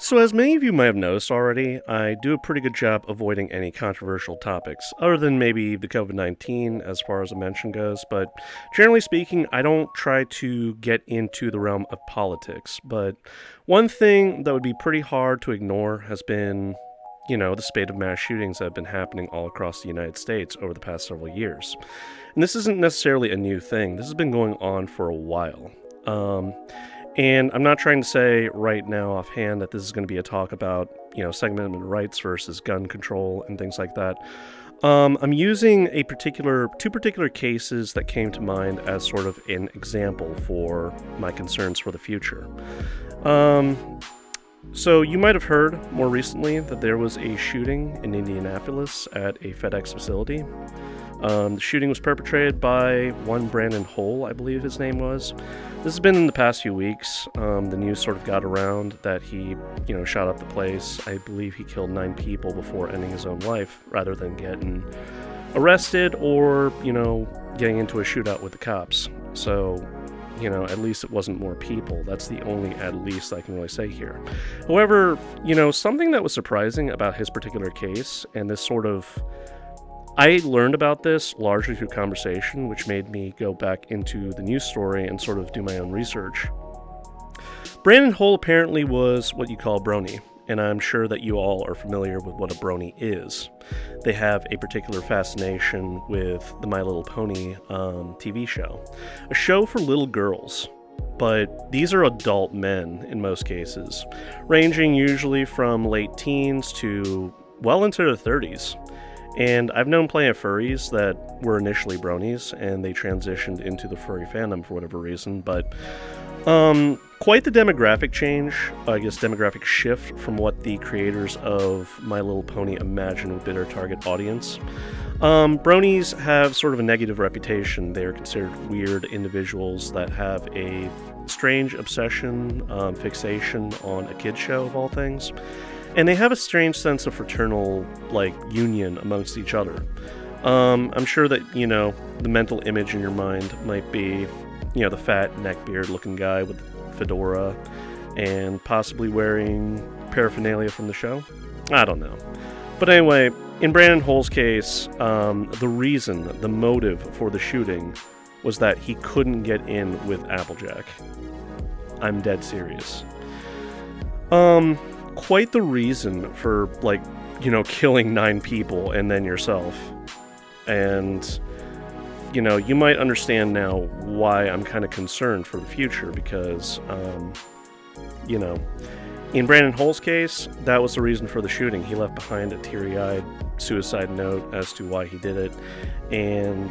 So, as many of you might have noticed already, I do a pretty good job avoiding any controversial topics, other than maybe the COVID 19 as far as a mention goes. But generally speaking, I don't try to get into the realm of politics. But one thing that would be pretty hard to ignore has been, the spate of mass shootings that have been happening all across the United States over the past several years. And this isn't necessarily a new thing, this has been going on for a while. And I'm not trying to say right now offhand that this is going to be a talk about, Second Amendment rights versus gun control and things like that. I'm using two particular cases that came to mind as sort of an example for my concerns for the future. So you might have heard more recently that there was a shooting in Indianapolis at a FedEx facility. The shooting was perpetrated by one Brandon Hole, I believe his name was. This has been in the past few weeks. The news sort of got around that he, shot up the place. I believe he killed 9 people before ending his own life, rather than getting arrested or, getting into a shootout with the cops. So, at least it wasn't more people. That's the only at least I can really say here. However, something that was surprising about his particular case, and this sort of... I learned about this largely through conversation, which made me go back into the news story and sort of do my own research. Brandon Hole apparently was what you call a brony, and I'm sure that you all are familiar with what a brony is. They have a particular fascination with the My Little Pony TV show, a show for little girls. But these are adult men in most cases, ranging usually from late teens to well into their 30s. And I've known plenty of furries that were initially bronies, and they transitioned into the furry fandom for whatever reason, but quite the demographic change, demographic shift from what the creators of My Little Pony imagined would be their target audience. Bronies have sort of a negative reputation. They are considered weird individuals that have a strange obsession, fixation on a kid's show of all things. And they have a strange sense of fraternal, union amongst each other. I'm sure that, the mental image in your mind might be, the fat neckbeard looking guy with the fedora and possibly wearing paraphernalia from the show. I don't know. But anyway, in Brandon Hole's case, the motive for the shooting was that he couldn't get in with Applejack. I'm dead serious. Quite the reason for, killing 9 people and then yourself. And, you might understand now why I'm kind of concerned for the future, because, in Brandon Hole's case, that was the reason for the shooting. He left behind a teary-eyed suicide note as to why he did it, and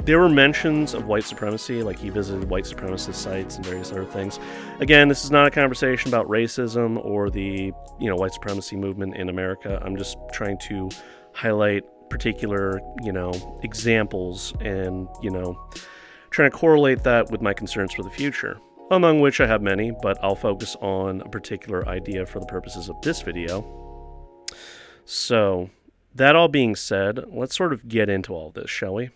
there were mentions of white supremacy, like he visited white supremacist sites and various other things. Again, this is not a conversation about racism or the, white supremacy movement in America. I'm just trying to highlight particular, examples and, trying to correlate that with my concerns for the future, among which I have many, but I'll focus on a particular idea for the purposes of this video. So, that all being said, let's sort of get into all this, shall we?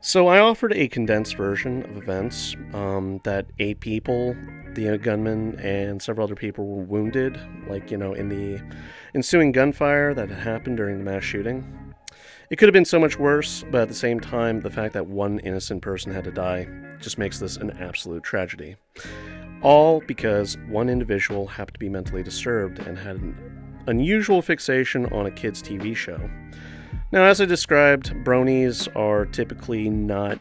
So I offered a condensed version of events that 8 people, the gunman, and several other people were wounded, in the ensuing gunfire that had happened during the mass shooting. It could have been so much worse, but at the same time, the fact that one innocent person had to die just makes this an absolute tragedy. All because one individual happened to be mentally disturbed and had an unusual fixation on a kid's TV show. Now, as I described, bronies are typically not...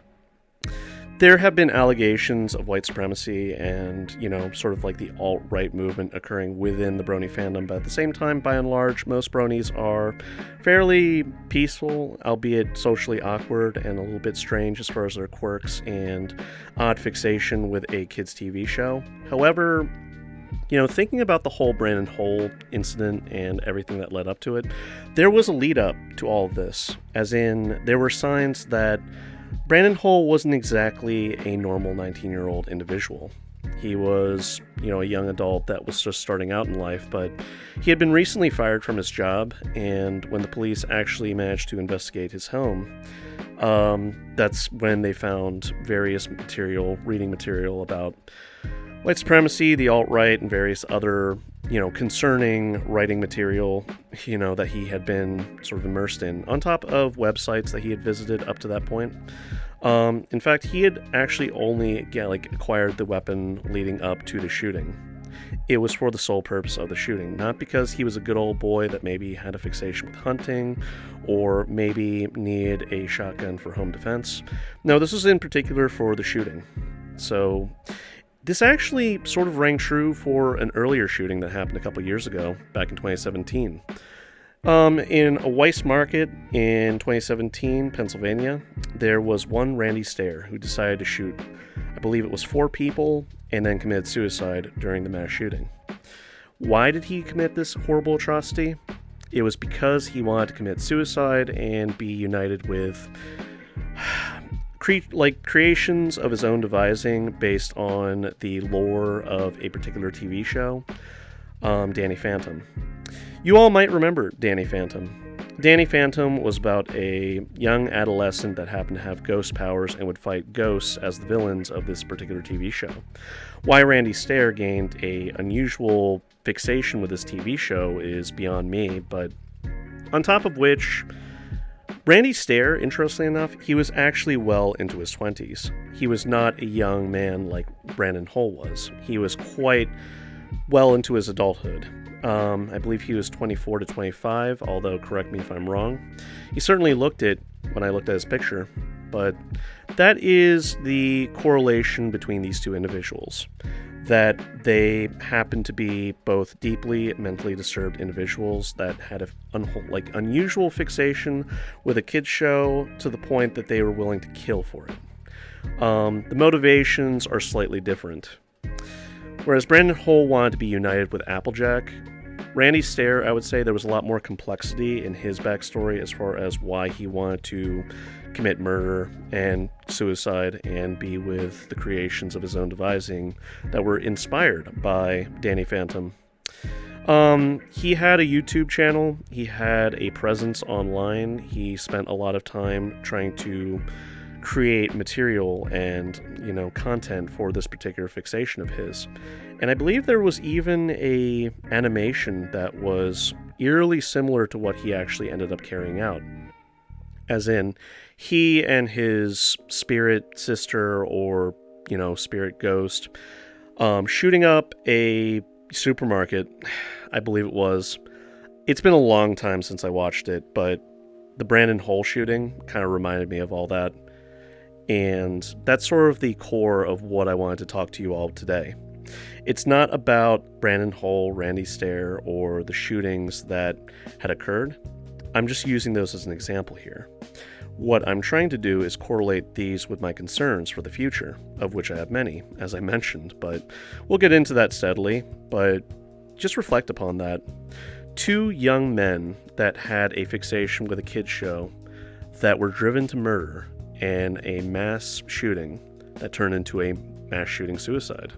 There have been allegations of white supremacy and, sort of the alt-right movement occurring within the brony fandom, but at the same time, by and large, most bronies are fairly peaceful, albeit socially awkward and a little bit strange as far as their quirks and odd fixation with a kid's TV show. However, thinking about the whole Brandon Hole incident and everything that led up to it, there was a lead up to all of this, as in there were signs that Brandon Hole wasn't exactly a normal 19-year-old individual. He was, a young adult that was just starting out in life, but he had been recently fired from his job, and when the police actually managed to investigate his home, that's when they found various reading material about white supremacy, the alt-right, and various other, concerning writing material, that he had been sort of immersed in, on top of websites that he had visited up to that point. In fact, he had actually only acquired the weapon leading up to the shooting. It was for the sole purpose of the shooting, not because he was a good old boy that maybe had a fixation with hunting or maybe needed a shotgun for home defense. No, this was in particular for the shooting. So this actually sort of rang true for an earlier shooting that happened a couple years ago, back in 2017. In a Weiss market in 2017, Pennsylvania, there was one Randy Stair who decided to shoot, I believe it was 4 people, and then committed suicide during the mass shooting. Why did he commit this horrible atrocity? It was because he wanted to commit suicide and be united with creations of his own devising based on the lore of a particular TV show, Danny Phantom. You all might remember Danny Phantom. Danny Phantom was about a young adolescent that happened to have ghost powers and would fight ghosts as the villains of this particular TV show. Why Randy Stair gained an unusual fixation with this TV show is beyond me, but on top of which, Randy Stair, interestingly enough, he was actually well into his 20s. He was not a young man like Brandon Hull was. He was quite well into his adulthood. I believe he was 24 to 25, although correct me if I'm wrong. He certainly looked it when I looked at his picture, but that is the correlation between these two individuals, that they happen to be both deeply mentally disturbed individuals that had an unusual fixation with a kids show to the point that they were willing to kill for it. The motivations are slightly different. Whereas Brandon Hull wanted to be united with Applejack, Randy Stair, I would say there was a lot more complexity in his backstory as far as why he wanted to commit murder and suicide and be with the creations of his own devising that were inspired by Danny Phantom. He had a YouTube channel, he had a presence online, he spent a lot of time trying to create material and, content for this particular fixation of his. And I believe there was even a animation that was eerily similar to what he actually ended up carrying out. As in, he and his spirit sister or, spirit ghost, shooting up a supermarket, I believe it was. It's been a long time since I watched it, but the Brandon Hull shooting kind of reminded me of all that. And that's sort of the core of what I wanted to talk to you all today. It's not about Brandon Hull, Randy Stair, or the shootings that had occurred. I'm just using those as an example here. What I'm trying to do is correlate these with my concerns for the future, of which I have many, as I mentioned, but we'll get into that steadily, but just reflect upon that. 2 young men that had a fixation with a kids show that were driven to murder and a mass shooting that turned into a mass shooting suicide.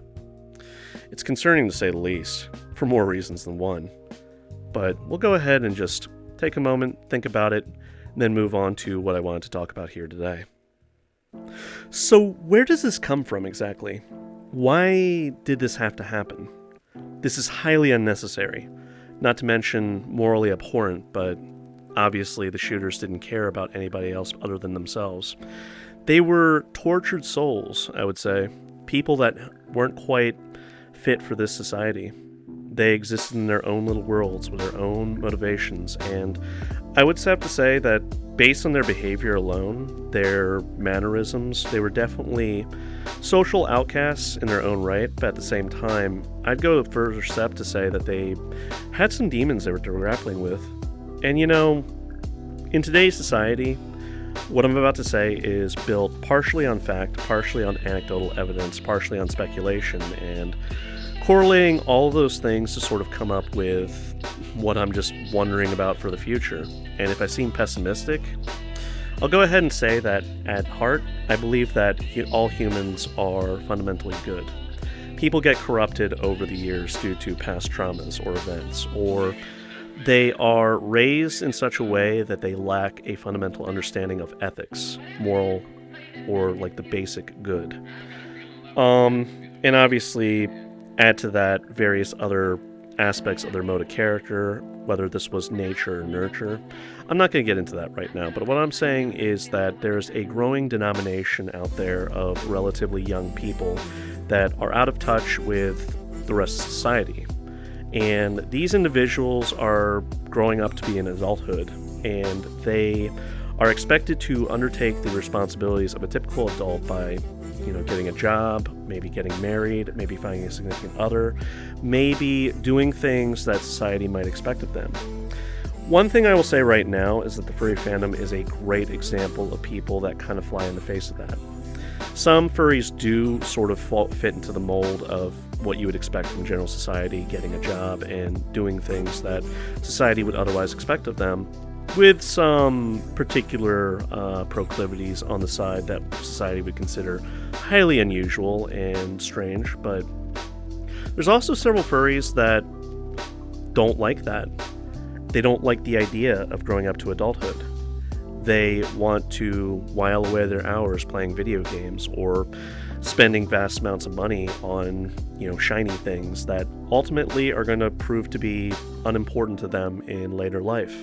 It's concerning to say the least, for more reasons than one. But we'll go ahead and just take a moment, think about it, and then move on to what I wanted to talk about here today. So where does this come from exactly? Why did this have to happen? This is highly unnecessary, not to mention morally abhorrent, but obviously the shooters didn't care about anybody else other than themselves. They were tortured souls, I would say. People that weren't quite fit for this society. They existed in their own little worlds with their own motivations, and I would have to say that based on their behavior alone, their mannerisms, they were definitely social outcasts in their own right, but at the same time, I'd go a further step to say that they had some demons they were grappling with. And in today's society, what I'm about to say is built partially on fact, partially on anecdotal evidence, partially on speculation, and correlating all of those things to sort of come up with what I'm just wondering about for the future. And if I seem pessimistic, I'll go ahead and say that at heart, I believe that all humans are fundamentally good. People get corrupted over the years due to past traumas or events, or they are raised in such a way that they lack a fundamental understanding of ethics, moral, or the basic good. And obviously, add to that various other aspects of their mode of character, whether this was nature or nurture. I'm not going to get into that right now, but what I'm saying is that there's a growing denomination out there of relatively young people that are out of touch with the rest of society. And these individuals are growing up to be in adulthood, and they are expected to undertake the responsibilities of a typical adult by getting a job, maybe getting married, maybe finding a significant other, maybe doing things that society might expect of them. One thing I will say right now is that the furry fandom is a great example of people that kind of fly in the face of that. Some furries do sort of fit into the mold of what you would expect from general society, getting a job and doing things that society would otherwise expect of them, with some particular proclivities on the side that society would consider highly unusual and strange. But there's also several furries that don't like that. They don't like the idea of growing up to adulthood. They want to while away their hours playing video games or spending vast amounts of money on, shiny things that ultimately are going to prove to be unimportant to them in later life.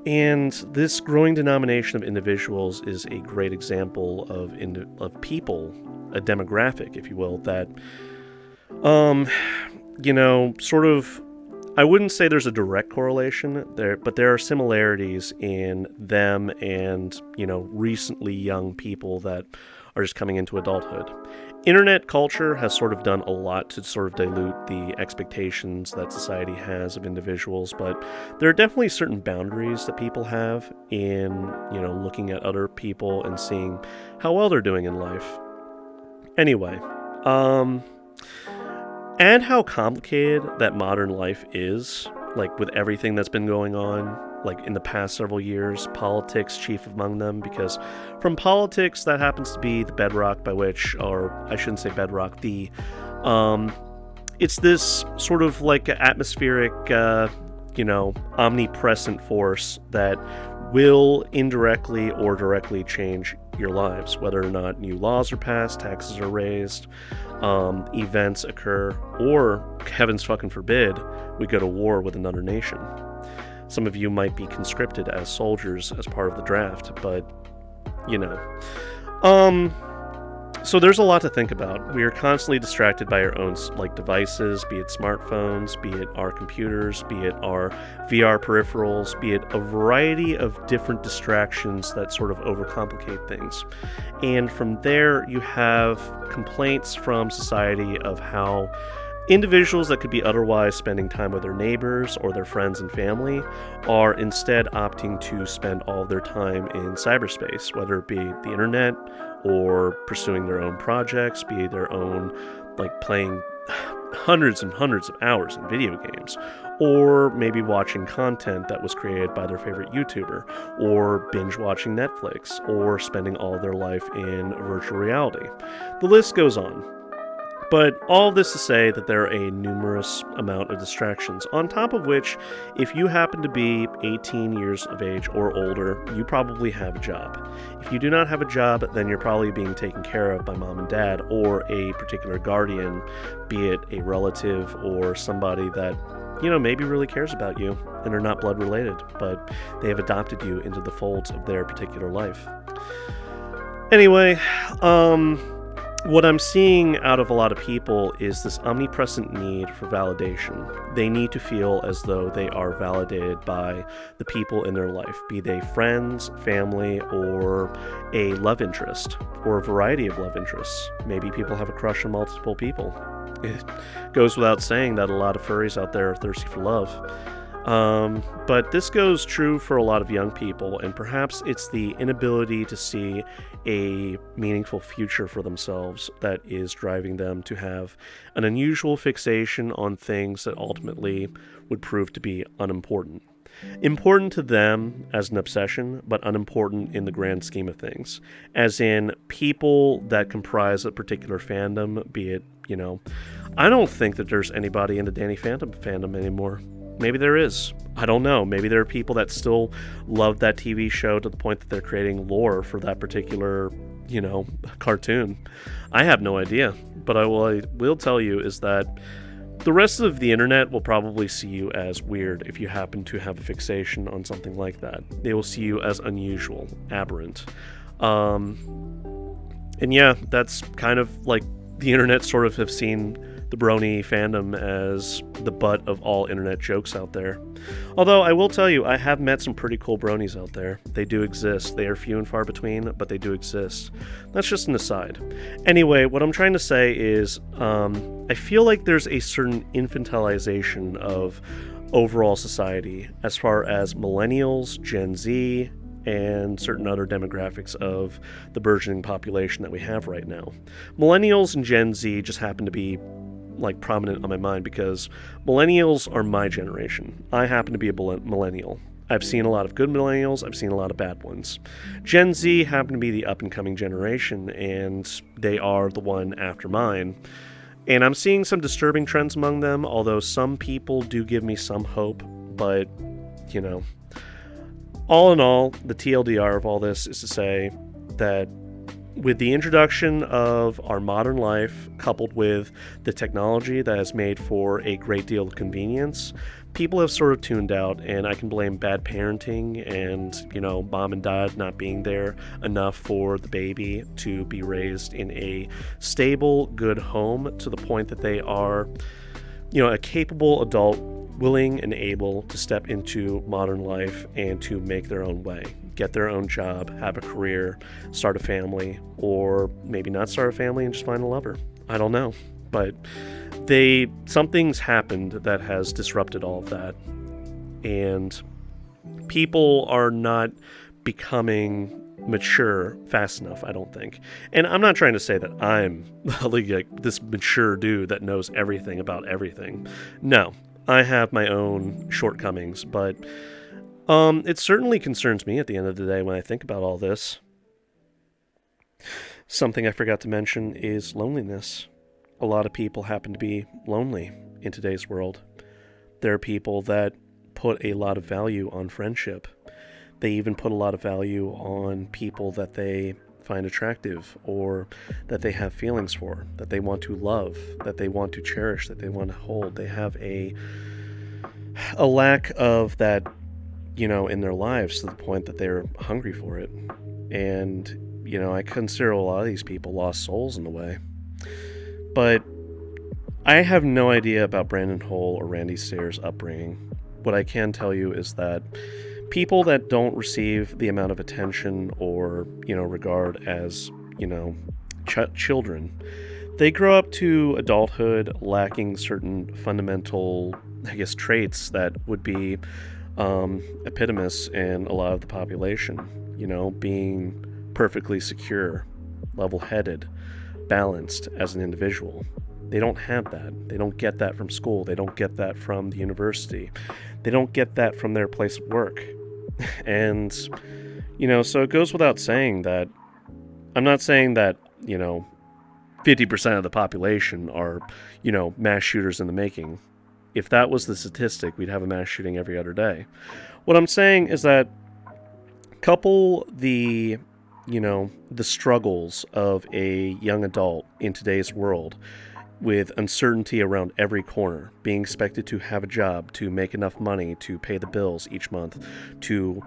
And this growing denomination of individuals is a great example of people, a demographic, if you will, that, sort of, I wouldn't say there's a direct correlation there, but there are similarities in them and, recently young people that are just coming into adulthood. Internet culture has sort of done a lot to sort of dilute the expectations that society has of individuals, but there are definitely certain boundaries that people have in, looking at other people and seeing how well they're doing in life. Anyway, and how complicated that modern life is, like with everything that's been going on, like in the past several years, politics chief among them, because from politics, that happens to be the bedrock by which, or I shouldn't say bedrock, it's this sort of like atmospheric, omnipresent force that will indirectly or directly change your lives, whether or not new laws are passed, taxes are raised, events occur, or, heavens fucking forbid, we go to war with another nation. Some of you might be conscripted as soldiers as part of the draft, but, So there's a lot to think about. We are constantly distracted by our own devices, be it smartphones, be it our computers, be it our VR peripherals, be it a variety of different distractions that sort of overcomplicate things. And from there, you have complaints from society of how individuals that could be otherwise spending time with their neighbors or their friends and family are instead opting to spend all of their time in cyberspace, whether it be the internet or pursuing their own projects, be their own, playing hundreds and hundreds of hours in video games, or maybe watching content that was created by their favorite YouTuber, or binge watching Netflix, or spending all their life in virtual reality. The list goes on. But all this to say that there are a numerous amount of distractions, on top of which, if you happen to be 18 years of age or older, you probably have a job. If you do not have a job, then you're probably being taken care of by mom and dad or a particular guardian, be it a relative or somebody that, maybe really cares about you and are not blood related, but they have adopted you into the folds of their particular life. Anyway, what I'm seeing out of a lot of people is this omnipresent need for validation. They need to feel as though they are validated by the people in their life, be they friends, family, or a love interest, or a variety of love interests. Maybe people have a crush on multiple people. It goes without saying that a lot of furries out there are thirsty for love. But this goes true for a lot of young people, and perhaps it's the inability to see a meaningful future for themselves that is driving them to have an unusual fixation on things that ultimately would prove to be unimportant. Important to them as an obsession, but unimportant in the grand scheme of things. As in, people that comprise a particular fandom, be it, I don't think that there's anybody in the Danny Phantom fandom anymore. Maybe there is. I don't know. Maybe there are people that still love that TV show to the point that they're creating lore for that particular, cartoon. I have no idea. But I will tell you is that the rest of the internet will probably see you as weird if you happen to have a fixation on something like that. They will see you as unusual, aberrant. And yeah, that's kind of like the internet sort of have seen the brony fandom as the butt of all internet jokes out there. Although I will tell you, I have met some pretty cool bronies out there. They do exist. They are few and far between, but they do exist. That's just an aside. Anyway, what I'm trying to say is I feel like there's a certain infantilization of overall society as far as millennials, Gen Z, and certain other demographics of the burgeoning population that we have right now. Millennials and Gen Z just happen to be like prominent on my mind because millennials are my generation. I happen to be a millennial. I've seen a lot of good millennials, I've seen a lot of bad ones. Gen Z happen to be the up-and-coming generation, and they are the one after mine. And I'm seeing some disturbing trends among them, although some people do give me some hope, but, all in all, the TLDR of all this is to say that with the introduction of our modern life, coupled with the technology that has made for a great deal of convenience, people have sort of tuned out, and I can blame bad parenting and, mom and dad not being there enough for the baby to be raised in a stable, good home to the point that they are, a capable adult, willing and able to step into modern life and to make their own way, get their own job, have a career, start a family, or maybe not start a family and just find a lover. I don't know. But something's happened that has disrupted all of that. And people are not becoming mature fast enough, I don't think. And I'm not trying to say that I'm like this mature dude that knows everything about everything. No, I have my own shortcomings, but it certainly concerns me at the end of the day when I think about all this. Something I forgot to mention is loneliness. A lot of people happen to be lonely in today's world. There are people that put a lot of value on friendship. They even put a lot of value on people that they find attractive or that they have feelings for, that they want to love, that they want to cherish, that they want to hold. They have a lack of that, in their lives to the point that they're hungry for it. And, I consider a lot of these people lost souls in a way. But I have no idea about Brandon Hole or Randy Sayre's upbringing. What I can tell you is that people that don't receive the amount of attention or, regard as, children, they grow up to adulthood lacking certain fundamental, traits that would be epitomous in a lot of the population, being perfectly secure, level-headed, balanced as an individual. They don't have that. They don't get that from school. They don't get that from the university. They don't get that from their place of work. And, so it goes without saying that I'm not saying that, 50% of the population are, mass shooters in the making. If that was the statistic, we'd have a mass shooting every other day. What I'm saying is that couple the struggles of a young adult in today's world with uncertainty around every corner, being expected to have a job, to make enough money to pay the bills each month, to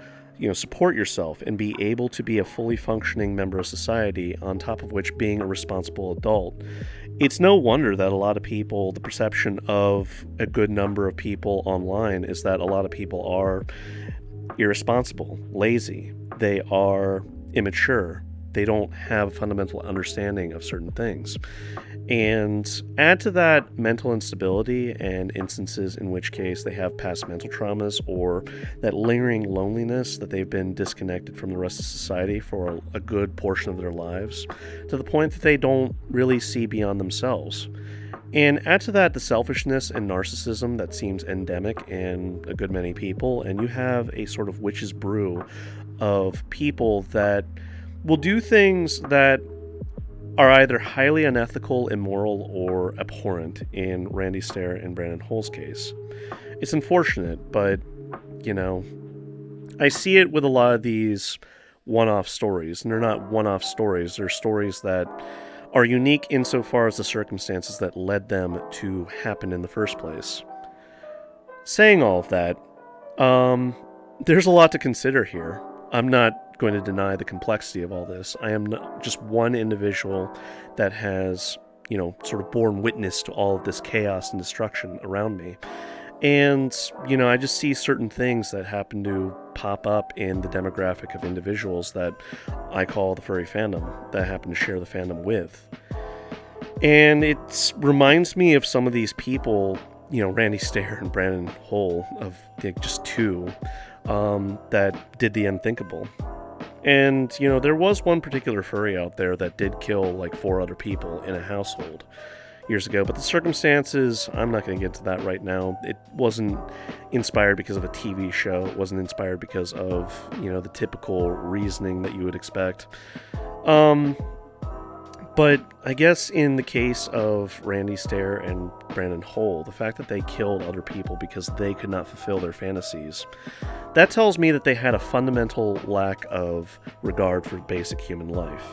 support yourself and be able to be a fully functioning member of society, on top of which being a responsible adult. It's no wonder that a lot of people, the perception of a good number of people online is that a lot of people are irresponsible, lazy, they are immature, they don't have a fundamental understanding of certain things. And add to that mental instability and instances in which case they have past mental traumas or that lingering loneliness that they've been disconnected from the rest of society for a good portion of their lives, to the point that they don't really see beyond themselves. And add to that the selfishness and narcissism that seems endemic in a good many people, and you have a sort of witch's brew of people that will do things that are either highly unethical, immoral, or abhorrent in Randy Sayre and Brandon Hole's case. It's unfortunate, but, I see it with a lot of these one-off stories. And they're not one-off stories. They're stories that are unique insofar as the circumstances that led them to happen in the first place. Saying all of that, there's a lot to consider here. I'm not going to deny the complexity of all this. I am not just one individual that has, sort of borne witness to all of this chaos and destruction around me. And, I just see certain things that happen to pop up in the demographic of individuals that I call the furry fandom, that I happen to share the fandom with. And it reminds me of some of these people, Randy Stair and Brandon Hull, of just two, that did the unthinkable. And, there was one particular furry out there that did kill like 4 other people in a household years ago, but the circumstances, I'm not going to get to that right now. It wasn't inspired because of a TV show. It wasn't inspired because of, the typical reasoning that you would expect. But I guess in the case of Randy Stair and Brandon Hull, the fact that they killed other people because they could not fulfill their fantasies, that tells me that they had a fundamental lack of regard for basic human life.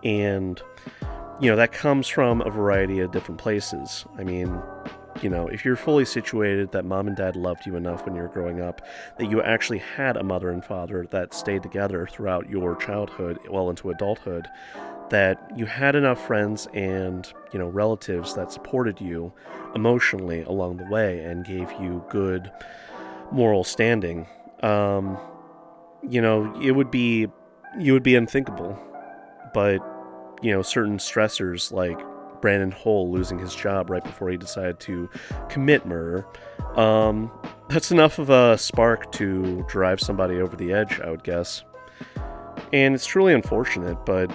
And, that comes from a variety of different places. I mean, if you're fully situated, that mom and dad loved you enough when you were growing up, that you actually had a mother and father that stayed together throughout your childhood, well into adulthood, that you had enough friends and, relatives that supported you emotionally along the way and gave you good moral standing, it would be unthinkable. But, certain stressors like Brandon Hull losing his job right before he decided to commit murder, that's enough of a spark to drive somebody over the edge, I would guess. And it's truly unfortunate, but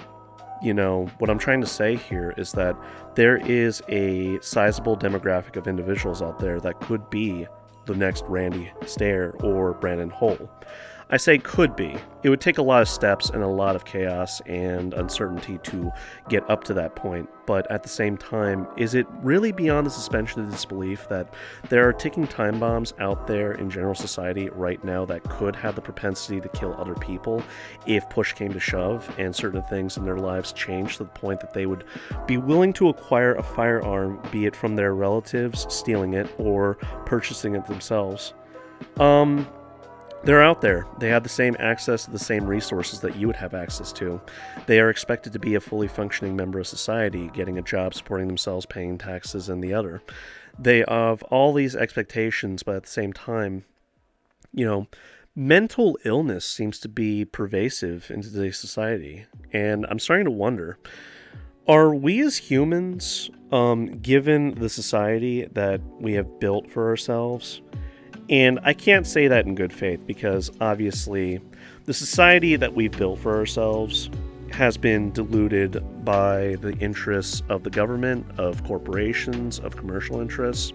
what I'm trying to say here is that there is a sizable demographic of individuals out there that could be the next Randy Stair or Brandon Hull. I say could be. It would take a lot of steps and a lot of chaos and uncertainty to get up to that point, but at the same time, is it really beyond the suspension of disbelief that there are ticking time bombs out there in general society right now that could have the propensity to kill other people if push came to shove and certain things in their lives changed to the point that they would be willing to acquire a firearm, be it from their relatives stealing it or purchasing it themselves? They're out there. They have the same access to the same resources that you would have access to. They are expected to be a fully functioning member of society, getting a job, supporting themselves, paying taxes, and the other. They have all these expectations, but at the same time, mental illness seems to be pervasive in today's society. And I'm starting to wonder, are we as humans, given the society that we have built for ourselves? And I can't say that in good faith because obviously the society that we've built for ourselves has been diluted by the interests of the government, of corporations, of commercial interests,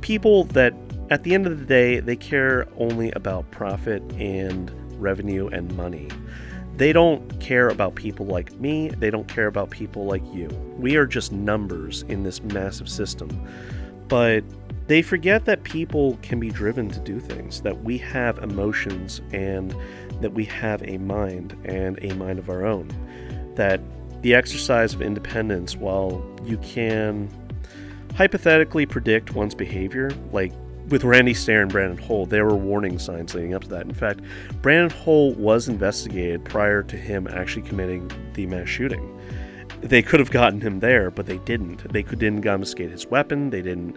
people that at the end of the day, they care only about profit and revenue and money. They don't care about people like me. They don't care about people like you. We are just numbers in this massive system. But they forget that people can be driven to do things, that we have emotions and that we have a mind and a mind of our own. That the exercise of independence, while you can hypothetically predict one's behavior, like with Randy Stair and Brandon Hull, there were warning signs leading up to that. In fact, Brandon Hull was investigated prior to him actually committing the mass shooting. They could have gotten him there, but they didn't. They didn't confiscate his weapon. They didn't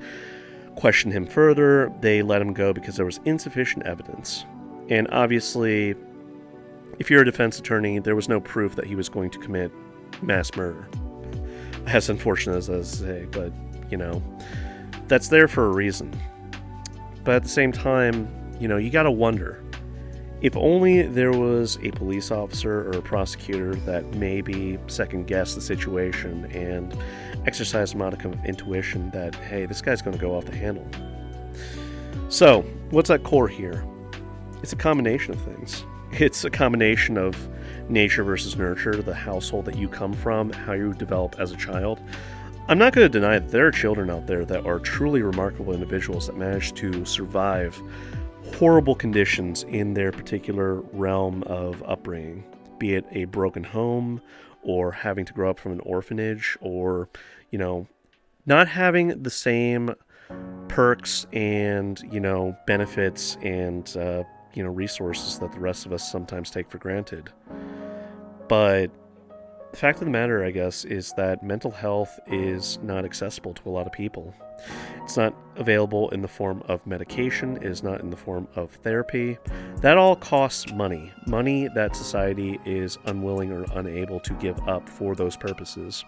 question him further. They let him go because there was insufficient evidence. And obviously, if you're a defense attorney, there was no proof that he was going to commit mass murder. As unfortunate as I say, but, that's there for a reason. But at the same time, you gotta wonder, if only there was a police officer or a prosecutor that maybe second-guessed the situation and exercised a modicum of intuition that, hey, this guy's going to go off the handle. So, what's at core here? It's a combination of things. It's a combination of nature versus nurture, the household that you come from, how you develop as a child. I'm not going to deny that there are children out there that are truly remarkable individuals that manage to survive horrible conditions in their particular realm of upbringing. be it a broken home or having to grow up from an orphanage or, not having the same perks and, benefits and, resources that the rest of us sometimes take for granted. But the fact of the matter, I guess, is that mental health is not accessible to a lot of people. It's not available in the form of medication, it is not in the form of therapy. That all costs money. Money that society is unwilling or unable to give up for those purposes.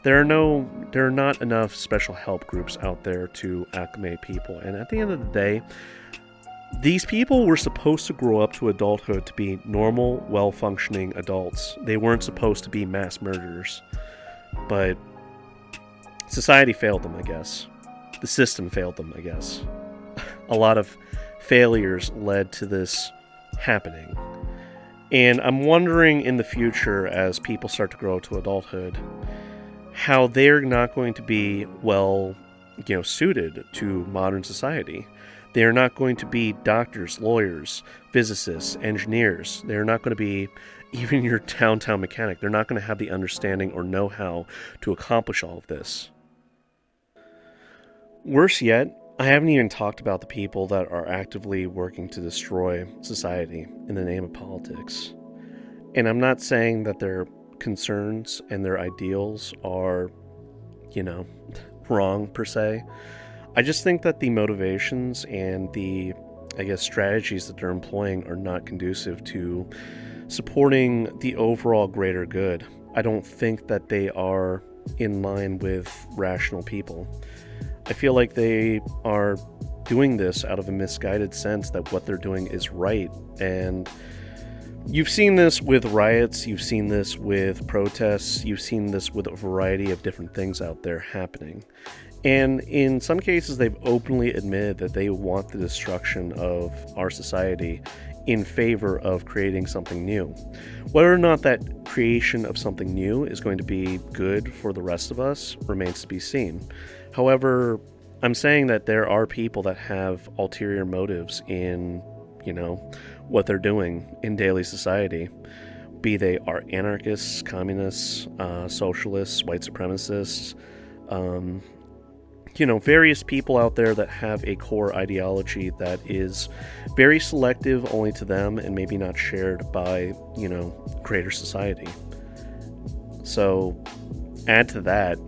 There are not enough special help groups out there to acclimate people. And at the end of the day, these people were supposed to grow up to adulthood to be normal, well-functioning adults. They weren't supposed to be mass murderers. But society failed them, I guess. The system failed them, I guess. A lot of failures led to this happening. And I'm wondering in the future, as people start to grow to adulthood, how they're not going to be suited to modern society. They are not going to be doctors, lawyers, physicists, engineers. They're not going to be even your downtown mechanic. They're not going to have the understanding or know-how to accomplish all of this. Worse yet, I haven't even talked about the people that are actively working to destroy society in the name of politics. And I'm not saying that their concerns and their ideals are, wrong per se. I just think that the motivations and the, strategies that they're employing are not conducive to supporting the overall greater good. I don't think that they are in line with rational people. I feel like they are doing this out of a misguided sense that what they're doing is right. And you've seen this with riots, you've seen this with protests, you've seen this with a variety of different things out there happening. And in some cases, they've openly admitted that they want the destruction of our society in favor of creating something new. Whether or not that creation of something new is going to be good for the rest of us remains to be seen. However, I'm saying that there are people that have ulterior motives in, what they're doing in daily society. Be they are anarchists, communists, socialists, white supremacists, various people out there that have a core ideology that is very selective only to them and maybe not shared by, greater society. So add to that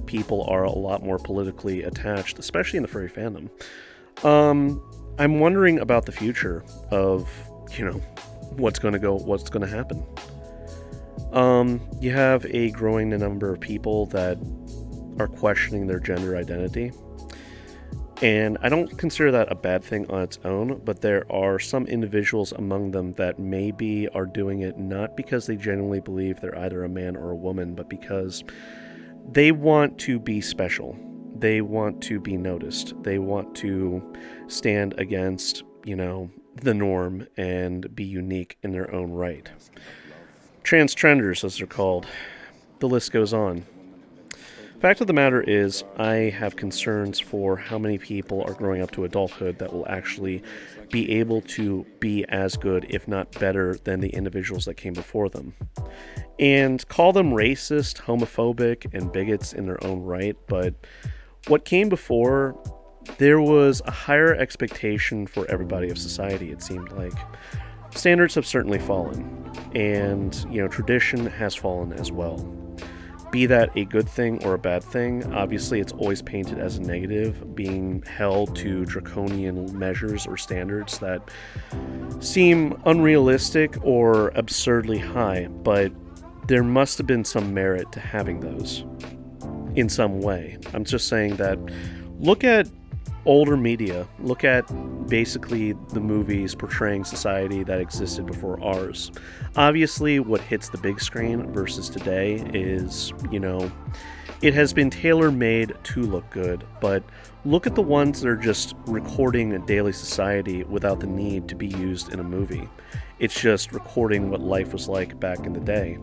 people are a lot more politically attached, especially in the furry fandom. I'm wondering about the future of, what's going to happen. You have a growing number of people that are questioning their gender identity. And I don't consider that a bad thing on its own, but there are some individuals among them that maybe are doing it not because they genuinely believe they're either a man or a woman, but because they want to be special. They want to be noticed. They want to stand against, the norm and be unique in their own right. Transtrenders, as they're called. The list goes on. Fact of the matter is, I have concerns for how many people are growing up to adulthood that will actually be able to be as good, if not better, than the individuals that came before them. And call them racist, homophobic, and bigots in their own right, but what came before, there was a higher expectation for everybody of society, it seemed like. Standards have certainly fallen, and, tradition has fallen as well. Be that a good thing or a bad thing, obviously it's always painted as a negative, being held to draconian measures or standards that seem unrealistic or absurdly high, but there must have been some merit to having those in some way. I'm just saying that look at older media, look at basically the movies portraying society that existed before ours. Obviously, what hits the big screen versus today is, it has been tailor-made to look good, but look at the ones that are just recording a daily society without the need to be used in a movie. It's just recording what life was like back in the day.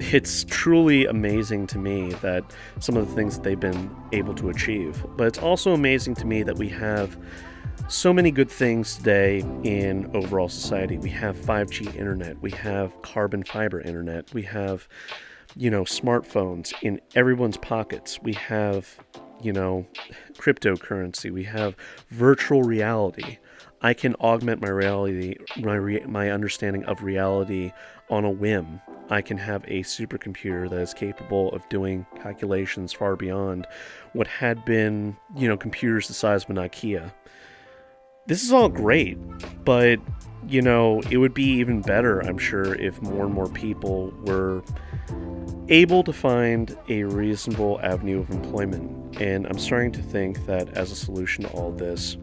It's truly amazing to me that some of the things that they've been able to achieve, but it's also amazing to me that we have so many good things today in overall society. We have 5G internet, we have carbon fiber internet, we have, smartphones in everyone's pockets. We have, cryptocurrency, we have virtual reality. I can augment my reality, my understanding of reality on a whim. I can have a supercomputer that is capable of doing calculations far beyond what had been, computers the size of an IKEA. This is all great, but, it would be even better, I'm sure, if more and more people were able to find a reasonable avenue of employment. And I'm starting to think that as a solution to all this,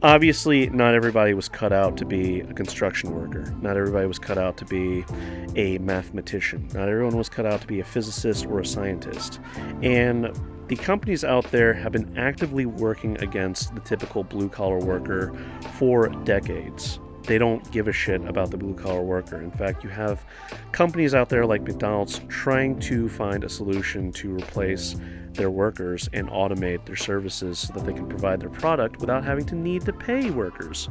obviously, not everybody was cut out to be a construction worker. Not everybody was cut out to be a mathematician. Not everyone was cut out to be a physicist or a scientist. And the companies out there have been actively working against the typical blue-collar worker for decades. They don't give a shit about the blue-collar worker. In fact, you have companies out there like McDonald's trying to find a solution to replace their workers and automate their services so that they can provide their product without having to need to pay workers.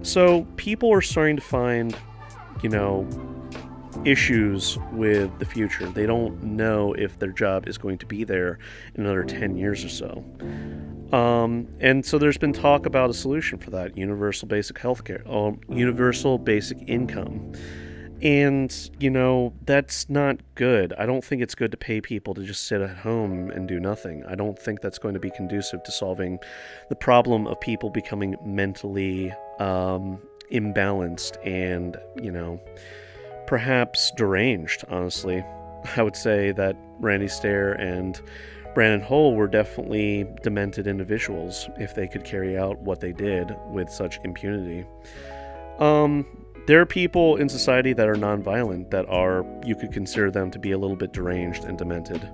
So people are starting to find, issues with the future. They don't know if their job is going to be there in another 10 years or so. And so there's been talk about a solution for that, universal basic healthcare, universal basic income. And, that's not good. I don't think it's good to pay people to just sit at home and do nothing. I don't think that's going to be conducive to solving the problem of people becoming mentally imbalanced and, perhaps deranged, honestly. I would say that Randy Stair and Brandon Hull were definitely demented individuals if they could carry out what they did with such impunity. There are people in society that are nonviolent you could consider them to be a little bit deranged and demented.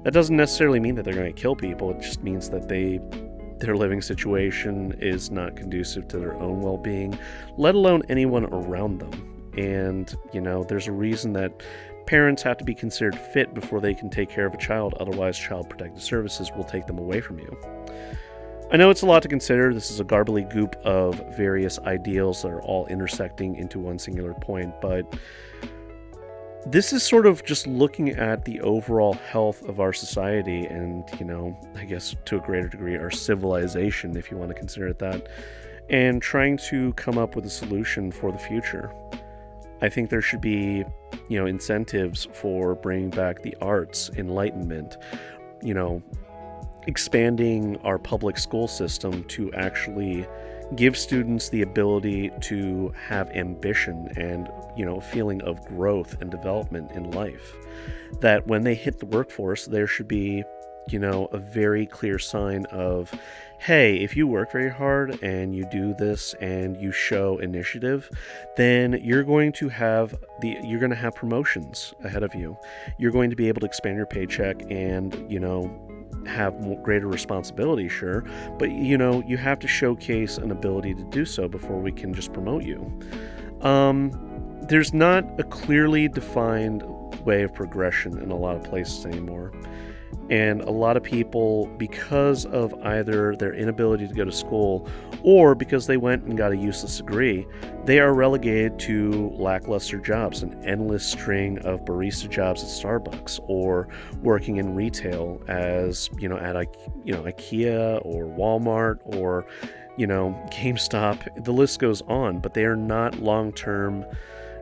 That doesn't necessarily mean that they're going to kill people. It just means that their living situation is not conducive to their own well-being, let alone anyone around them. And, there's a reason that parents have to be considered fit before they can take care of a child, otherwise Child Protective Services will take them away from you. I know it's a lot to consider. This is a garbly goop of various ideals that are all intersecting into one singular point, but this is sort of just looking at the overall health of our society and, I guess to a greater degree, our civilization, if you want to consider it that, and trying to come up with a solution for the future. I think there should be, incentives for bringing back the arts, enlightenment, expanding our public school system to actually give students the ability to have ambition and, a feeling of growth and development in life. That when they hit the workforce, there should be, a very clear sign of, hey, if you work very hard and you do this and you show initiative, then you're going to have promotions ahead of you. You're going to be able to expand your paycheck and, have greater responsibility, sure, but you have to showcase an ability to do so before we can just promote you. There's not a clearly defined way of progression in a lot of places anymore. And a lot of people, because of either their inability to go to school or because they went and got a useless degree, they are relegated to lackluster jobs, an endless string of barista jobs at Starbucks or working in retail as, at IKEA or Walmart or, GameStop. The list goes on, but they are not long-term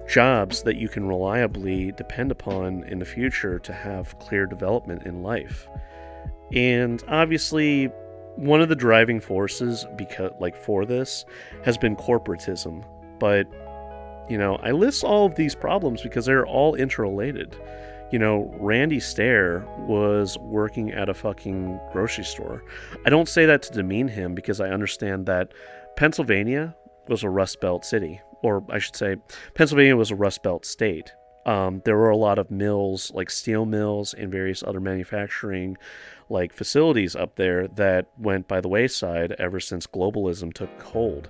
jobs that you can reliably depend upon in the future to have clear development in life. And obviously, one of the driving forces for this has been corporatism. But, I list all of these problems because they're all interrelated. Randy Stair was working at a fucking grocery store. I don't say that to demean him because I understand that Pennsylvania was a Rust Belt city. Or I should say, Pennsylvania was a Rust Belt state. There were a lot of mills, like steel mills and various other manufacturing facilities up there that went by the wayside ever since globalism took hold.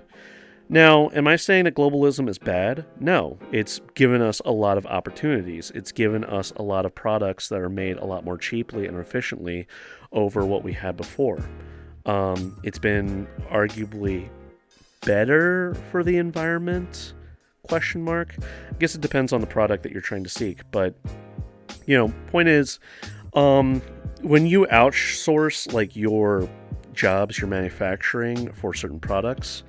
Now, am I saying that globalism is bad? No. It's given us a lot of opportunities. It's given us a lot of products that are made a lot more cheaply and efficiently over what we had before. It's been arguably better for the environment, question mark. I guess it depends on the product that you're trying to seek, but point is, when you outsource like your jobs, your manufacturing for certain products,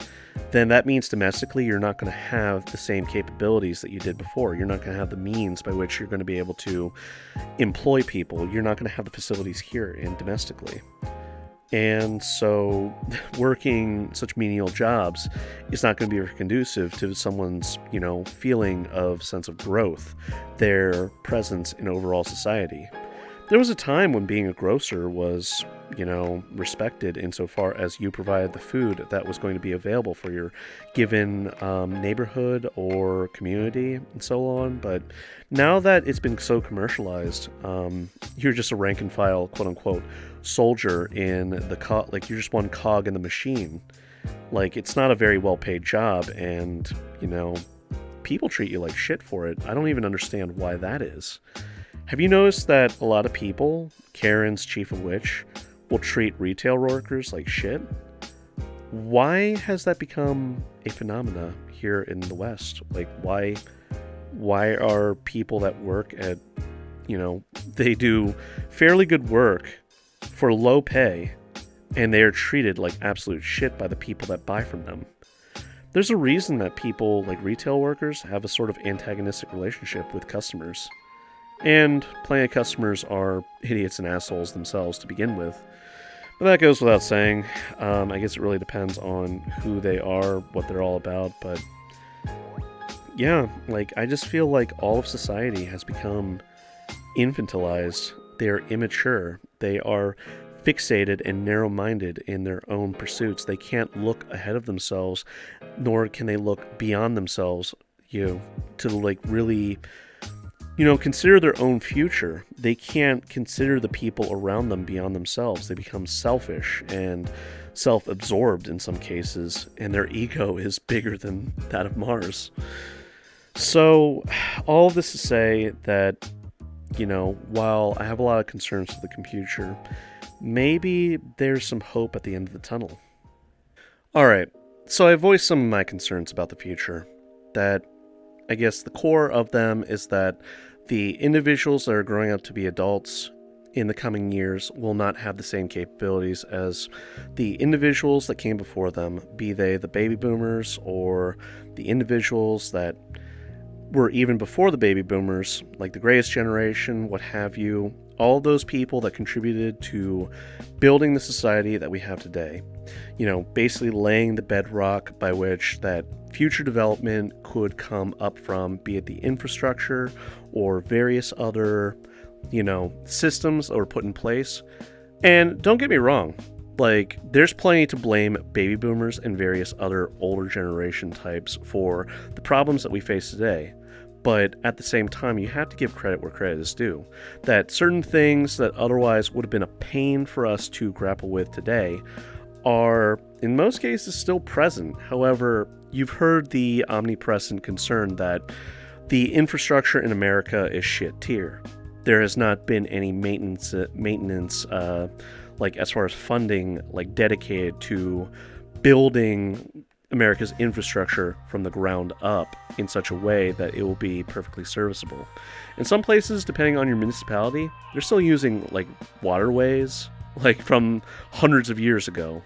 then that means domestically you're not going to have the same capabilities that you did before. You're not going to have the means by which you're going to be able to employ people. You're not going to have the facilities here and domestically. And so working such menial jobs is not going to be very conducive to someone's, feeling of sense of growth, their presence in overall society. There was a time when being a grocer was, respected insofar as you provided the food that was going to be available for your given neighborhood or community and so on. But now that it's been so commercialized, you're just a rank and file, quote unquote, soldier in the you're just one cog in the machine. Like, it's not a very well paid job, and people treat you like shit for it. I don't even understand why that is. Have you noticed that a lot of people, Karens chief of which, will treat retail workers like shit? Why has that become a phenomena here in the West? Like, why are people that work at, they do fairly good work for low pay, and they are treated like absolute shit by the people that buy from them? There's a reason that people, like retail workers, have a sort of antagonistic relationship with customers. And plenty of customers are idiots and assholes themselves to begin with. But that goes without saying. I guess it really depends on who they are, what they're all about. But yeah, I just feel like all of society has become infantilized. They're immature. They are fixated and narrow-minded in their own pursuits. They can't look ahead of themselves, nor can they look beyond themselves, to really consider their own future. They can't consider the people around them beyond themselves. They become selfish and self-absorbed in some cases, and their ego is bigger than that of Mars. So, all of this to say that, while I have a lot of concerns with the future, maybe there's some hope at the end of the tunnel. Alright, so I voiced some of my concerns about the future. That I guess the core of them is that the individuals that are growing up to be adults in the coming years will not have the same capabilities as the individuals that came before them, be they the baby boomers or the individuals that were even before the baby boomers, like the greatest generation, what have you, all those people that contributed to building the society that we have today. Basically laying the bedrock by which that future development could come up from, be it the infrastructure or various other, systems that were put in place. And don't get me wrong, there's plenty to blame baby boomers and various other older generation types for the problems that we face today. But at the same time, you have to give credit where credit is due. That certain things that otherwise would have been a pain for us to grapple with today are, in most cases, still present. However, you've heard the omnipresent concern that the infrastructure in America is shit tier. There has not been any maintenance, as far as funding, dedicated to building America's infrastructure from the ground up in such a way that it will be perfectly serviceable. In some places, depending on your municipality, they're still using waterways from hundreds of years ago.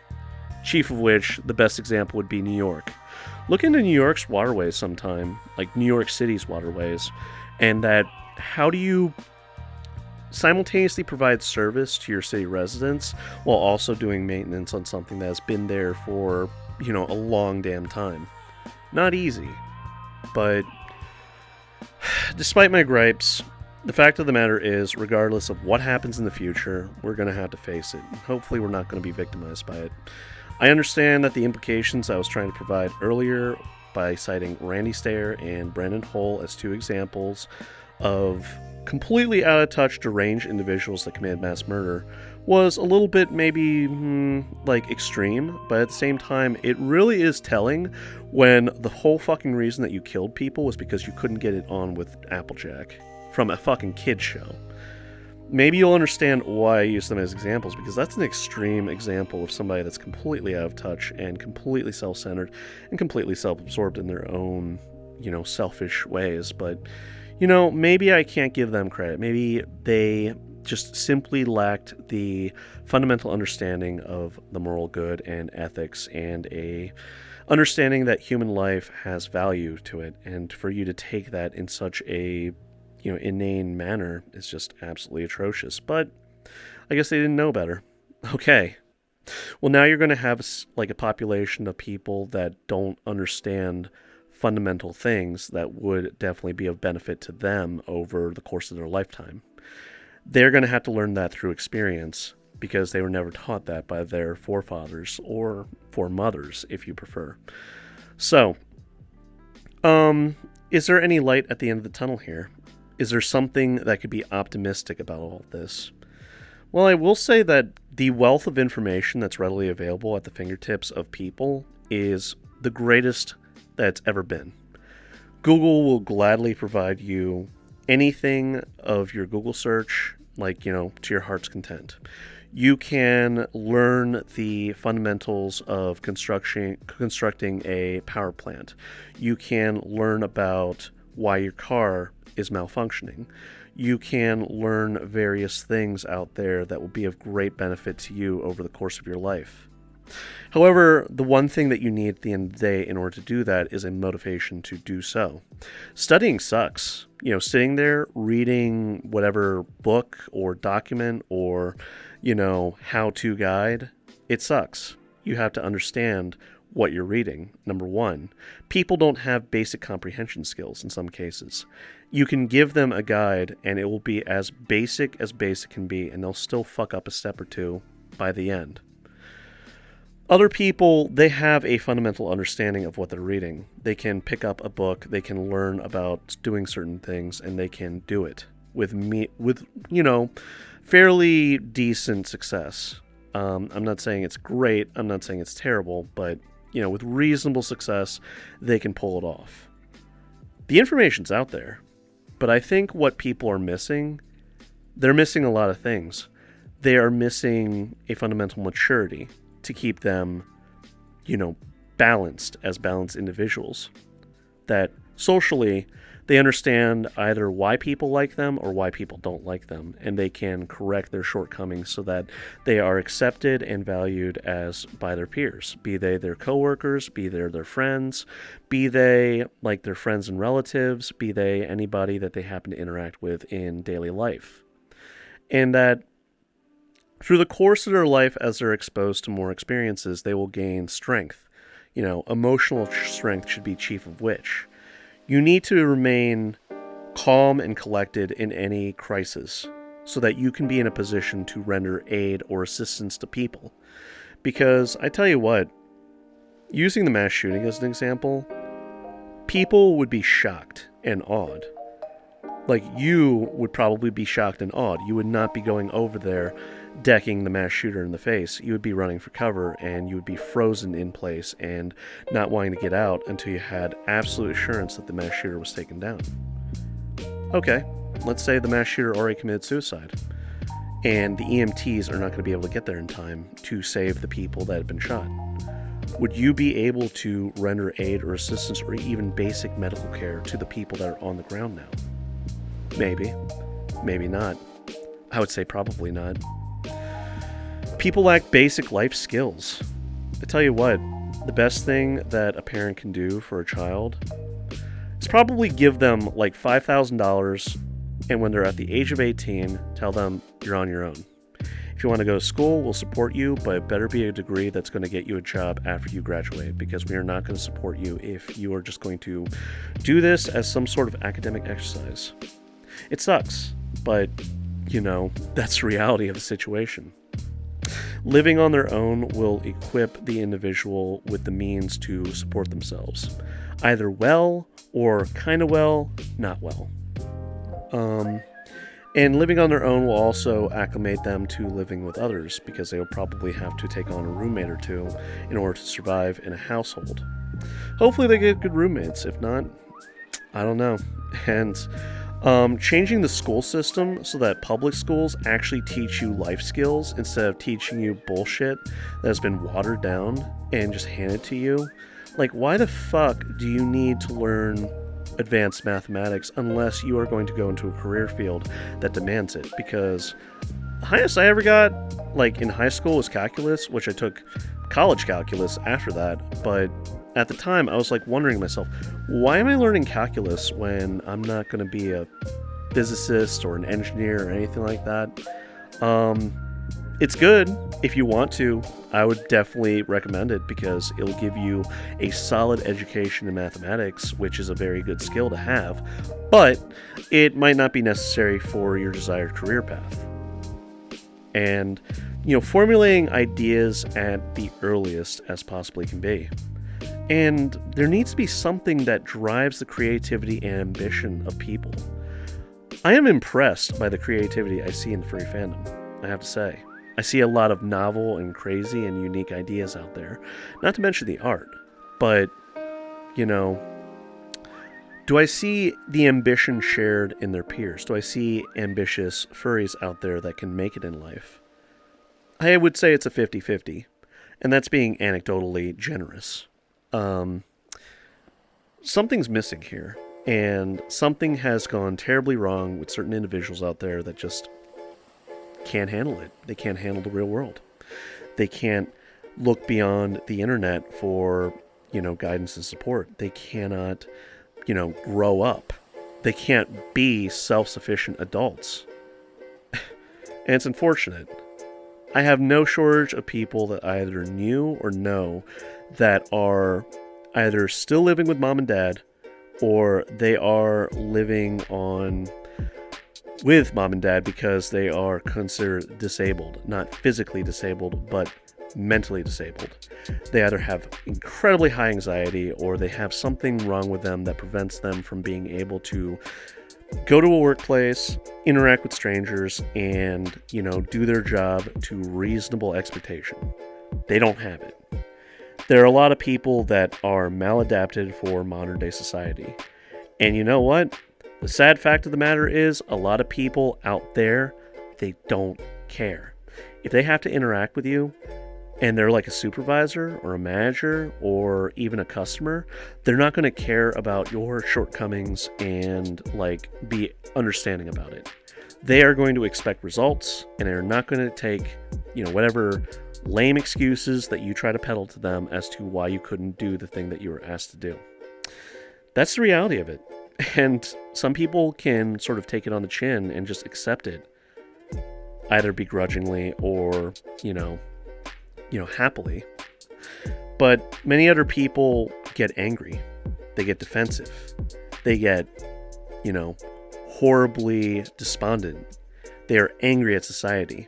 Chief of which, the best example would be New York. Look into New York's waterways sometime, New York City's waterways, and that how do you simultaneously provide service to your city residents while also doing maintenance on something that has been there for a long damn time. Not easy. But despite my gripes, the fact of the matter is, regardless of what happens in the future, we're going to have to face it. Hopefully we're not going to be victimized by it. I understand that the implications I was trying to provide earlier by citing Randy Stayer and Brandon Hull as two examples of completely out of touch, deranged individuals that commit mass murder was a little bit maybe extreme, but at the same time it really is telling when the whole fucking reason that you killed people was because you couldn't get it on with Applejack from a fucking kid show. maybe you'll understand why I use them as examples, because that's an extreme example of somebody that's completely out of touch and completely self-centered and completely self-absorbed in their own, selfish ways. But, maybe I can't give them credit. Maybe they just simply lacked the fundamental understanding of the moral good and ethics, and a understanding that human life has value to it. And for you to take that in such a inane manner is just absolutely atrocious. But I guess they didn't know better. Okay. Well, now you're going to have like a population of people that don't understand fundamental things that would definitely be of benefit to them over the course of their lifetime. They're going to have to learn that through experience, because they were never taught that by their forefathers or foremothers, if you prefer. So, is there any light at the end of the tunnel here? Is there something that could be optimistic about all of this? Well, I will say that the wealth of information that's readily available at the fingertips of people is the greatest that's ever been. Google will gladly provide you anything of your Google search, to your heart's content. You can learn the fundamentals of constructing a power plant. You can learn about why your car is malfunctioning. You can learn various things out there that will be of great benefit to you over the course of your life. However, the one thing that you need at the end of the day in order to do that is a motivation to do so. Studying sucks. Sitting there reading whatever book or document or, how-to guide, it sucks. You have to understand what you're reading. Number one, people don't have basic comprehension skills in some cases. You can give them a guide and it will be as basic can be, and they'll still fuck up a step or two by the end. Other people, they have a fundamental understanding of what they're reading. They can pick up a book, they can learn about doing certain things, and they can do it with fairly decent success. I'm not saying it's great, I'm not saying it's terrible, but, with reasonable success, they can pull it off. The information's out there, but I think what people are missing, they're missing a lot of things. They are missing a fundamental maturity to keep them, balanced as balanced individuals. That socially, they understand either why people like them or why people don't like them, and they can correct their shortcomings so that they are accepted and valued as by their peers, be they their coworkers, be they their friends, be they like their friends and relatives, be they anybody that they happen to interact with in daily life. And that through the course of their life, as they're exposed to more experiences, they will gain strength. Emotional strength should be chief of which. You need to remain calm and collected in any crisis so that you can be in a position to render aid or assistance to people. Because I tell you what, using the mass shooting as an example, people would be shocked and awed. Like, you would probably be shocked and awed. You would not be going over there decking the mass shooter in the face. You would be running for cover, and you would be frozen in place and not wanting to get out until you had absolute assurance that the mass shooter was taken down. Okay, let's say the mass shooter already committed suicide, and the EMTs are not going to be able to get there in time to save the people that had been shot. Would you be able to render aid or assistance or even basic medical care to the people that are on the ground now? Maybe. Maybe not. I would say probably not. People lack basic life skills. I tell you what, the best thing that a parent can do for a child is probably give them like $5,000, and when they're at the age of 18, tell them you're on your own. If you want to go to school, we'll support you, but it better be a degree that's going to get you a job after you graduate, because we are not going to support you if you are just going to do this as some sort of academic exercise. It sucks, but, that's the reality of the situation. Living on their own will equip the individual with the means to support themselves, either well or kind of well, not well. And living on their own will also acclimate them to living with others, because they will probably have to take on a roommate or two in order to survive in a household. Hopefully they get good roommates. If not, I don't know. And Changing the school system so that public schools actually teach you life skills instead of teaching you bullshit that has been watered down and just handed to you. Like, why the fuck do you need to learn advanced mathematics unless you are going to go into a career field that demands it? Because the highest I ever got, like, in high school was calculus, which I took college calculus after that, but at the time I was like wondering to myself, why am I learning calculus when I'm not going to be a physicist or an engineer or anything like that? It's good if you want to. I would definitely recommend it because it'll give you a solid education in mathematics, which is a very good skill to have, but it might not be necessary for your desired career path. And, formulating ideas at the earliest as possibly can be. And there needs to be something that drives the creativity and ambition of people. I am impressed by the creativity I see in furry fandom, I have to say. I see a lot of novel and crazy and unique ideas out there, not to mention the art. But, do I see the ambition shared in their peers? Do I see ambitious furries out there that can make it in life? I would say it's a 50-50, and that's being anecdotally generous. Something's missing here, and something has gone terribly wrong with certain individuals out there that just can't handle it. They can't handle the real world. They can't look beyond the internet for, guidance and support. They cannot, grow up. They can't be self-sufficient adults. And it's unfortunate. I have no shortage of people that I either knew or know that are either still living with mom and dad, or they are living with mom and dad because they are considered disabled. Not physically disabled, but mentally disabled. They either have incredibly high anxiety, or they have something wrong with them that prevents them from being able to go to a workplace, interact with strangers, and, do their job to reasonable expectation. They don't have it. There are a lot of people that are maladapted for modern day society. And you know what? The sad fact of the matter is, a lot of people out there, they don't care. If they have to interact with you, and they're like a supervisor or a manager or even a customer, they're not going to care about your shortcomings and be understanding about it. They are going to expect results, and they're not going to take, whatever lame excuses that you try to peddle to them as to why you couldn't do the thing that you were asked to do. That's the reality of it. And some people can sort of take it on the chin and just accept it, either begrudgingly or, happily. But many other people get angry. They get defensive. They get, horribly despondent. They are angry at society.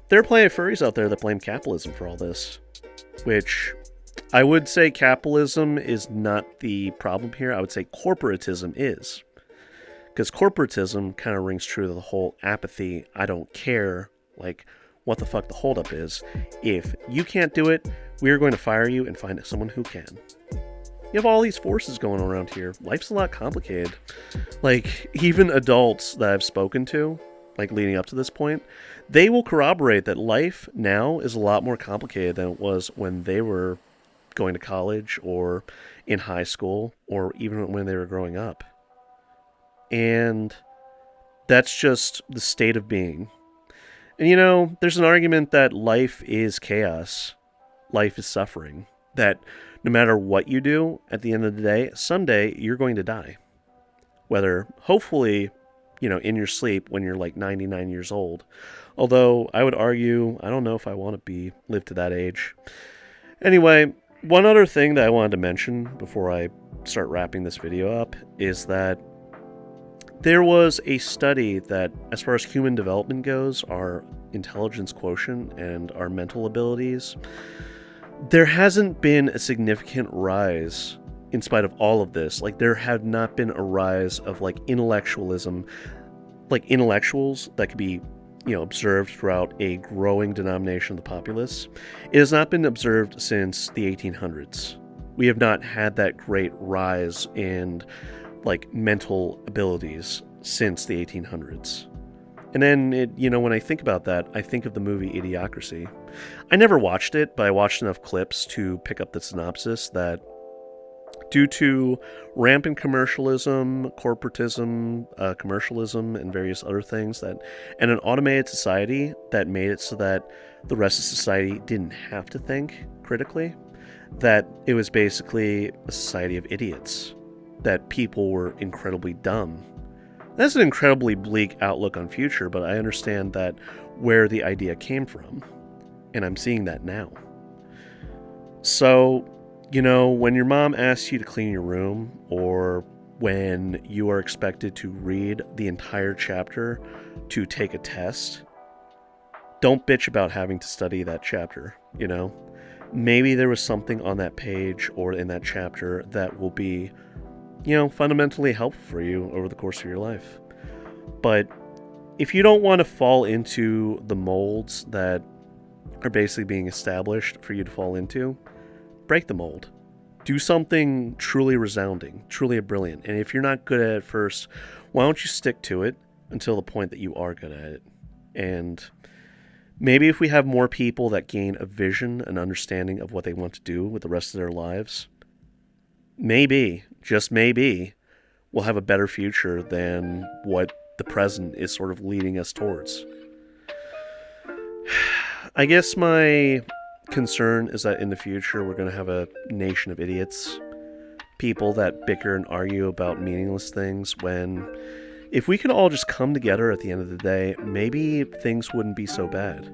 There are plenty of furries out there that blame capitalism for all this, which I would say capitalism is not the problem here. I would say corporatism is. Because corporatism kind of rings true to the whole apathy, I don't care, what the fuck the holdup is. If you can't do it, we're going to fire you and find someone who can. You have all these forces going around here. Life's a lot complicated. Even adults that I've spoken to, leading up to this point, they will corroborate that life now is a lot more complicated than it was when they were going to college or in high school or even when they were growing up. And that's just the state of being. And there's an argument that life is chaos. Life is suffering. That no matter what you do, at the end of the day, someday you're going to die. Whether, hopefully, in your sleep when you're 99 years old. Although, I would argue, I don't know if I want to live to that age. Anyway, one other thing that I wanted to mention before I start wrapping this video up is that there was a study that, as far as human development goes, our intelligence quotient and our mental abilities, there hasn't been a significant rise in spite of all of this. There had not been a rise of intellectualism, intellectuals that could be, observed throughout a growing denomination of the populace. It has not been observed since the 1800s. We have not had that great rise in mental abilities. since the 1800s. And then, when I think about that, I think of the movie Idiocracy. I never watched it, but I watched enough clips to pick up the synopsis that due to rampant commercialism, corporatism, commercialism, and various other things, and an automated society that made it so that the rest of society didn't have to think critically, that it was basically a society of idiots, that people were incredibly dumb. That's an incredibly bleak outlook on future, but I understand that where the idea came from, and I'm seeing that now. So, when your mom asks you to clean your room, or when you are expected to read the entire chapter to take a test, don't bitch about having to study that chapter, Maybe there was something on that page or in that chapter that will be, fundamentally helpful for you over the course of your life. But if you don't want to fall into the molds that are basically being established for you to fall into, break the mold. Do something truly resounding, truly brilliant. And if you're not good at it first, why don't you stick to it until the point that you are good at it? And maybe if we have more people that gain a vision, an understanding of what they want to do with the rest of their lives, maybe, just maybe, we'll have a better future than what the present is sort of leading us towards. I guess my concern is that in the future we're going to have a nation of idiots, people that bicker and argue about meaningless things, when if we could all just come together at the end of the day, maybe things wouldn't be so bad.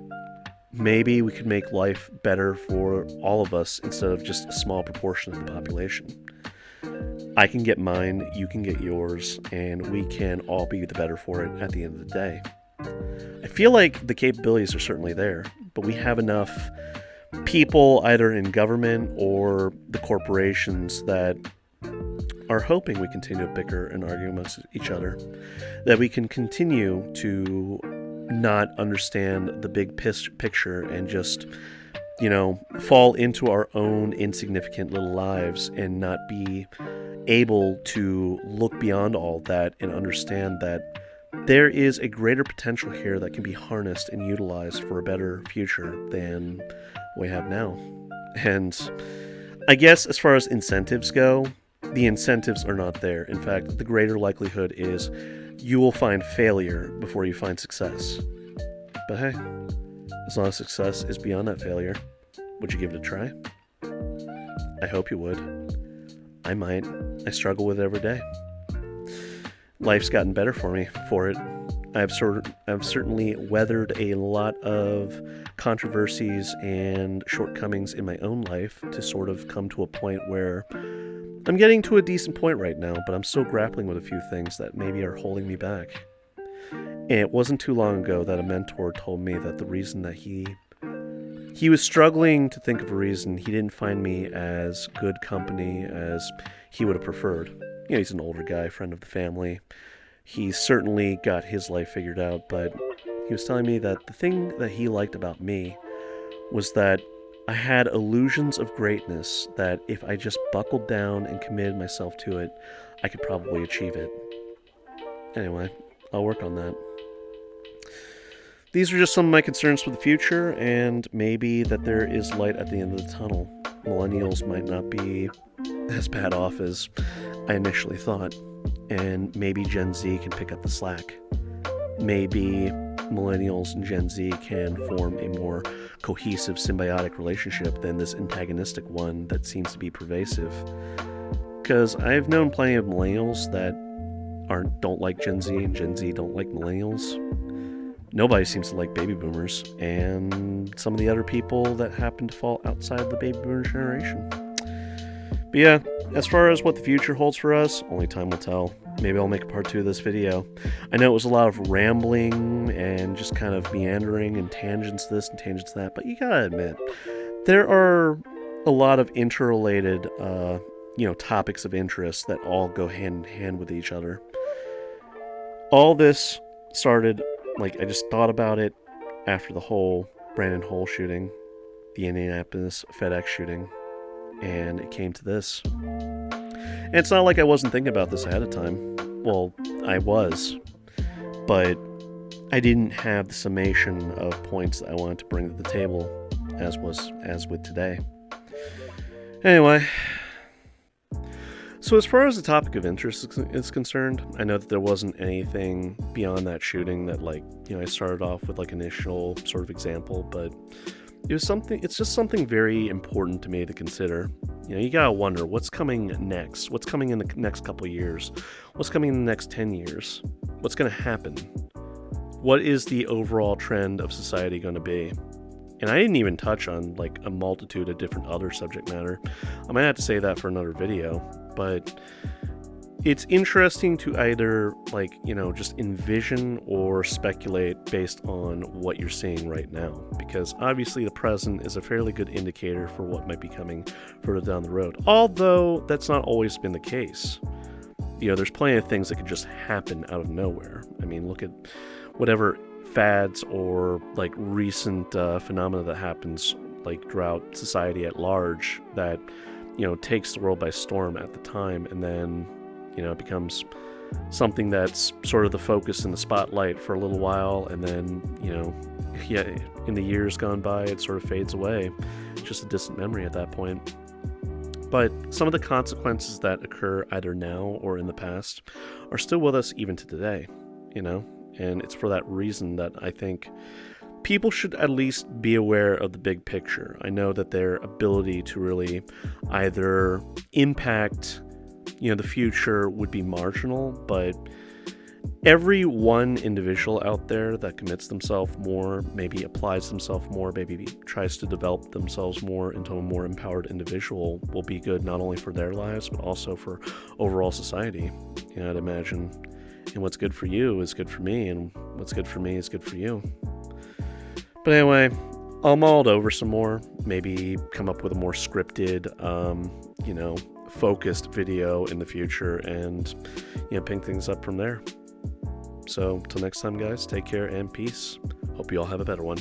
Maybe we could make life better for all of us instead of just a small proportion of the population. I can get mine, you can get yours, and we can all be the better for it at the end of the day. I feel like the capabilities are certainly there, but we have enough people either in government or the corporations that are hoping we continue to bicker and argue amongst each other, that we can continue to not understand the big picture and just, fall into our own insignificant little lives and not be able to look beyond all that and understand that there is a greater potential here that can be harnessed and utilized for a better future than we have now. And I guess as far as incentives go, the incentives are not there. In fact, the greater likelihood is you will find failure before you find success. But hey, as long as success is beyond that failure, would you give it a try? I hope you would. I might. I struggle with it every day. Life's gotten better for me for it. I've certainly weathered a lot of controversies and shortcomings in my own life to sort of come to a point where I'm getting to a decent point right now, but I'm still grappling with a few things that maybe are holding me back. And it wasn't too long ago that a mentor told me that the reason that he was struggling to think of a reason he didn't find me as good company as he would have preferred. He's an older guy, friend of the family. He's certainly got his life figured out, but he was telling me that the thing that he liked about me was that I had illusions of greatness, that if I just buckled down and committed myself to it, I could probably achieve it. Anyway, I'll work on that. These are just some of my concerns for the future, and maybe that there is light at the end of the tunnel. Millennials might not be as bad off as I initially thought, and maybe Gen Z can pick up the slack. Maybe millennials and Gen Z can form a more cohesive, symbiotic relationship than this antagonistic one that seems to be pervasive. Because I've known plenty of millennials that don't like Gen Z, and Gen Z don't like millennials. Nobody seems to like baby boomers, and some of the other people that happen to fall outside the baby boomer generation. But yeah, as far as what the future holds for us, only time will tell. Maybe I'll make a part 2 of this video. I know it was a lot of rambling and just kind of meandering and tangents this and tangents that, but you gotta admit, there are a lot of interrelated, topics of interest that all go hand in hand with each other. All this started, I just thought about it after the whole Brandon Hole shooting, the Indianapolis FedEx shooting, and it came to this. And it's not like I wasn't thinking about this ahead of time. Well, I was, but I didn't have the summation of points that I wanted to bring to the table as with today. Anyway, so as far as the topic of interest is concerned, I know that there wasn't anything beyond that shooting that, like, I started off with like initial sort of example, but it's just something very important to me to consider. You gotta wonder what's coming next, what's coming in the next couple of years, what's coming in the next 10 years, what's gonna happen, what is the overall trend of society going to be. And I didn't even touch on like a multitude of different other subject matter. I might have to say that for another video, but it's interesting to either like, just envision or speculate based on what you're seeing right now, because obviously the present is a fairly good indicator for what might be coming further down the road. Although that's not always been the case. There's plenty of things that could just happen out of nowhere. I mean, look at whatever fads or like recent phenomena that happens like throughout society at large that takes the world by storm at the time, and then it becomes something that's sort of the focus in the spotlight for a little while, and then in the years gone by it sort of fades away. It's just a distant memory at that point. But some of the consequences that occur either now or in the past are still with us even to today, and it's for that reason that I think people should at least be aware of the big picture. I know that their ability to really either impact, the future would be marginal, but every one individual out there that commits themselves more, maybe applies themselves more, maybe tries to develop themselves more into a more empowered individual will be good not only for their lives, but also for overall society. I'd imagine. And what's good for you is good for me, and what's good for me is good for you. But anyway, I'll mull it over some more, maybe come up with a more scripted, focused video in the future, and, pick things up from there. So, till next time, guys, take care and peace. Hope you all have a better one.